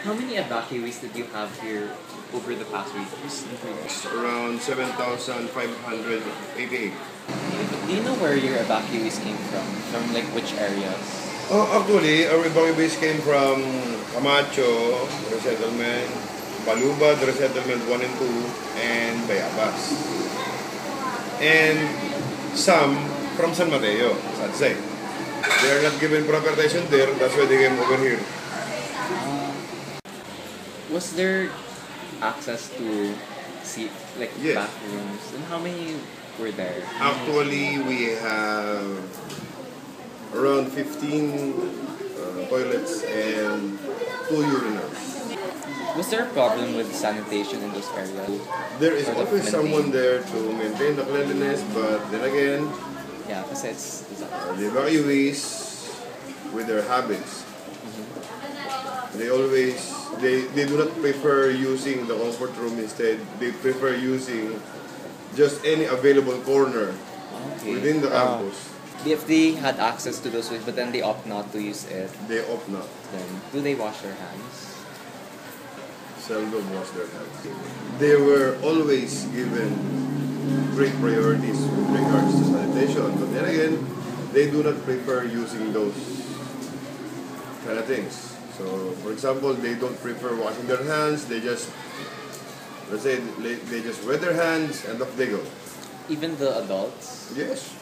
How many evacuees did you have here over the past week? It's around 7,588. Do you know where your evacuees came from? From like which areas? Actually, our evacuees came from Camacho Resettlement, Balubad Resettlement 1 and 2, and Bayabas. And some from San Mateo, I'd say. They are not given proper attention there, that's why they came over here. Was there access to like Yes. bathrooms? And how many were there? Actually, we have around 15 toilets and 2 urinals. Was there a problem with sanitation in those areas? There is Sort of always someone there to maintain the cleanliness, but then again, Yeah, kasi it's the evacuees with their habits, they always, they do not prefer using the comfort room. Instead, they prefer using just any available corner within the campus. If they had access to those, but then they opt not to use it, They opt not. then do they wash their hands? Seldom wash their hands. They were always given great priorities with regards to sanitation, but then again, they do not prefer using those kind of things. So, for example, they don't prefer washing their hands. They just, let's say, they just wet their hands and off they go. Even the adults? Yes,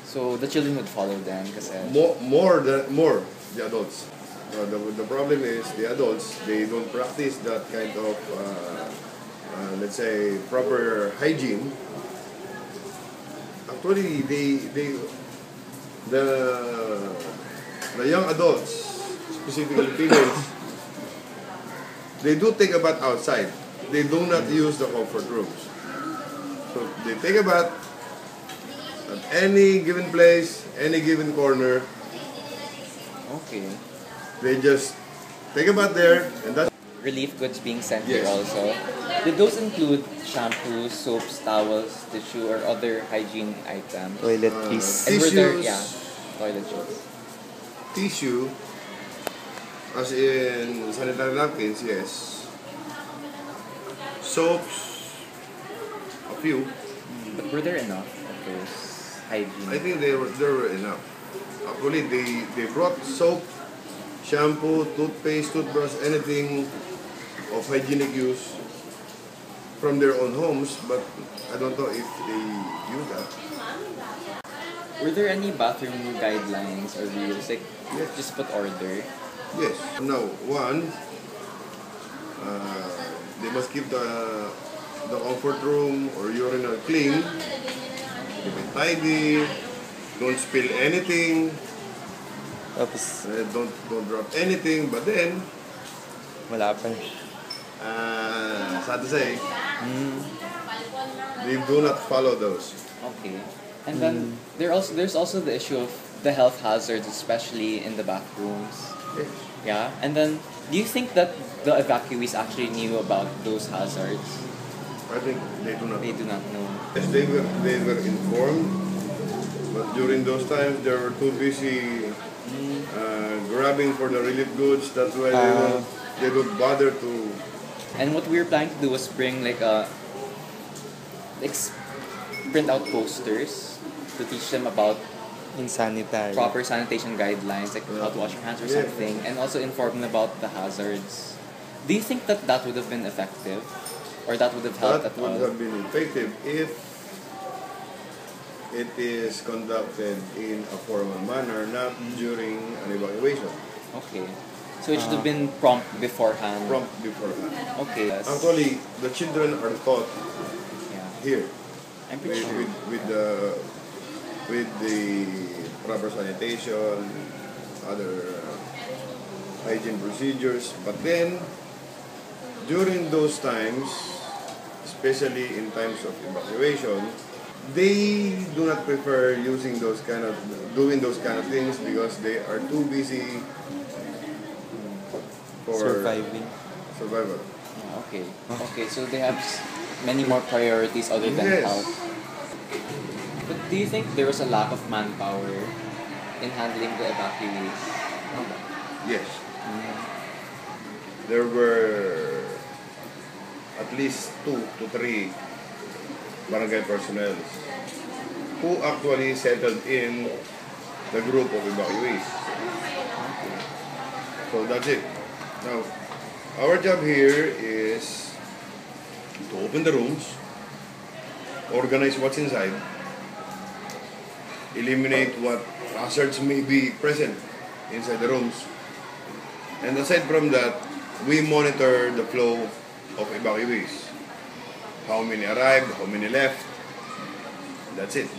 So the children would follow them kasi more the adults. The problem is the adults, they don't practice that kind of, let's say, proper hygiene. Actually, the young adults, specifically females, they do take a bath outside. They do not use the comfort rooms. So they take a bath at any given place, any given corner. okay. They just take a bath there, and that's Relief goods being sent Yes. here also. Did those include shampoos, soaps, towels, tissue, or other hygiene items? Toiletries. And were there, tissues, toiletries. tissue, as in sanitary napkins, yes. Soaps, a few. But were there enough of those hygiene? I think there were enough. Actually, they brought soap, shampoo, toothpaste, toothbrush, anything of hygienic use from their own homes, but I don't know if they use that. Were there any bathroom guidelines or rules? Like, Yes. just put order. Yes. Now, one, they must keep the comfort room or urinal clean, keep it tidy, don't spill anything, Tapos, don't drop anything. But then, wala pa. sad to say, they do not follow those. Okay. And then there's also the issue of the health hazards, especially in the bathrooms. Yes. Yeah. And then, do you think that the evacuees actually knew about those hazards? I think they do not. They do not know. Yes, they were informed, but during those times they were too busy grabbing for the relief goods. That's why they don't bother to. And what we were planning to do was bring like print out posters to teach them about Insanitary. proper sanitation guidelines, like how to wash your hands or Yeah. something, and also inform them about the hazards. Do you think that would have been effective? Or that would have helped That at all? would have been effective if it is conducted in a formal manner, not during an evacuation. Okay. So it should have been prompt beforehand. Prompt beforehand. Okay. Yes. Actually, the children are taught Yeah. here I'm pretty sure. with the proper sanitation, other hygiene procedures. But then, during those times, especially in times of evacuation, they do not prefer doing those kind of things because they are too busy for survival. Yeah, okay. Okay, so they have many more priorities other than Yes. health. But do you think there was a lack of manpower in handling the evacuees? Yes. there were at least 2 to 3 barangay personnel who actually settled in the group of evacuees. So that's it. Now, our job here is to open the rooms, organize what's inside, eliminate what hazards may be present inside the rooms, and aside from that, we monitor the flow of evacuees. How many arrived, how many left. That's it.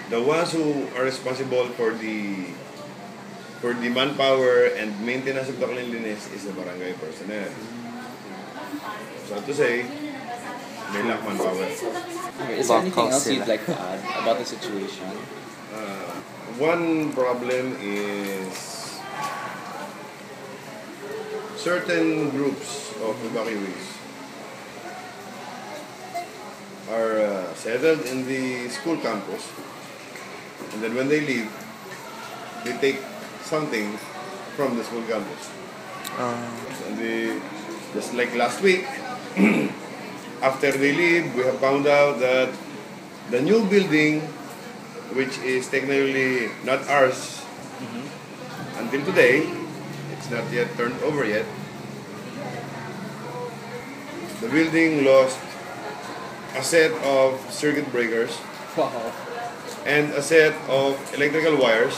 The ones who are responsible for the manpower and maintenance of the cleanliness is the barangay personnel. So to say, they lack manpower. Okay, is there anything else you'd like to add about the situation? One problem is certain groups of evacuees are settled in the school campus, and then when they leave, they take something from the school campus. And just like last week, after they leave, we have found out that the new building, which is technically not ours until today, it's not yet turned over yet. The building lost a set of circuit breakers Wow. and a set of electrical wires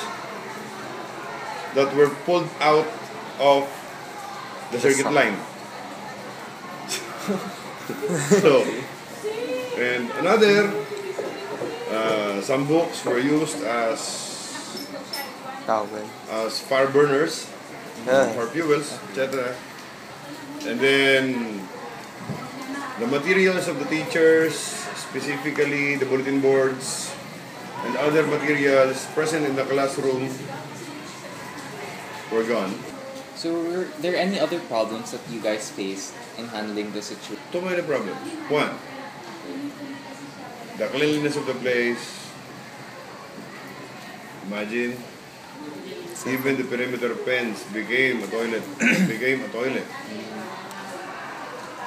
that were pulled out of the circuit line. So, and another, some books were used as fire burners for fuels, etc. And then the materials of the teachers, specifically the bulletin boards and other materials present in the classroom, were gone. So were there any other problems that you guys faced in handling the situation? Too many problems. One, the cleanliness of the place. Imagine, even the perimeter fence became a toilet.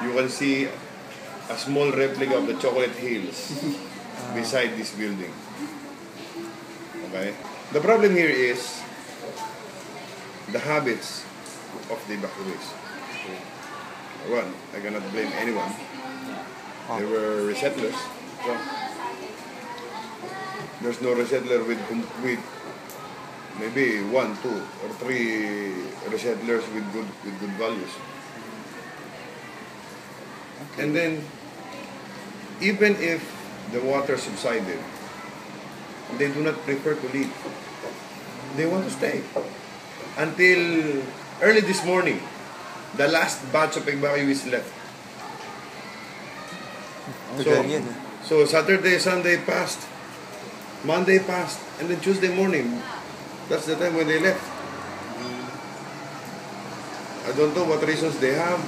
You can see a small replica of the chocolate hills beside this building. Okay? The problem here is the habits of the evacuees. One, I cannot blame anyone. They were resettlers. So, there's no resettler with maybe 1, 2, or 3 resettlers with good values. Okay. And then, even if the water subsided, they do not prefer to leave. They want to stay. Until early this morning, the last batch of evacuees left. So Saturday, Sunday passed, Monday passed, and then Tuesday morning, that's the time when they left. I don't know what reasons they have.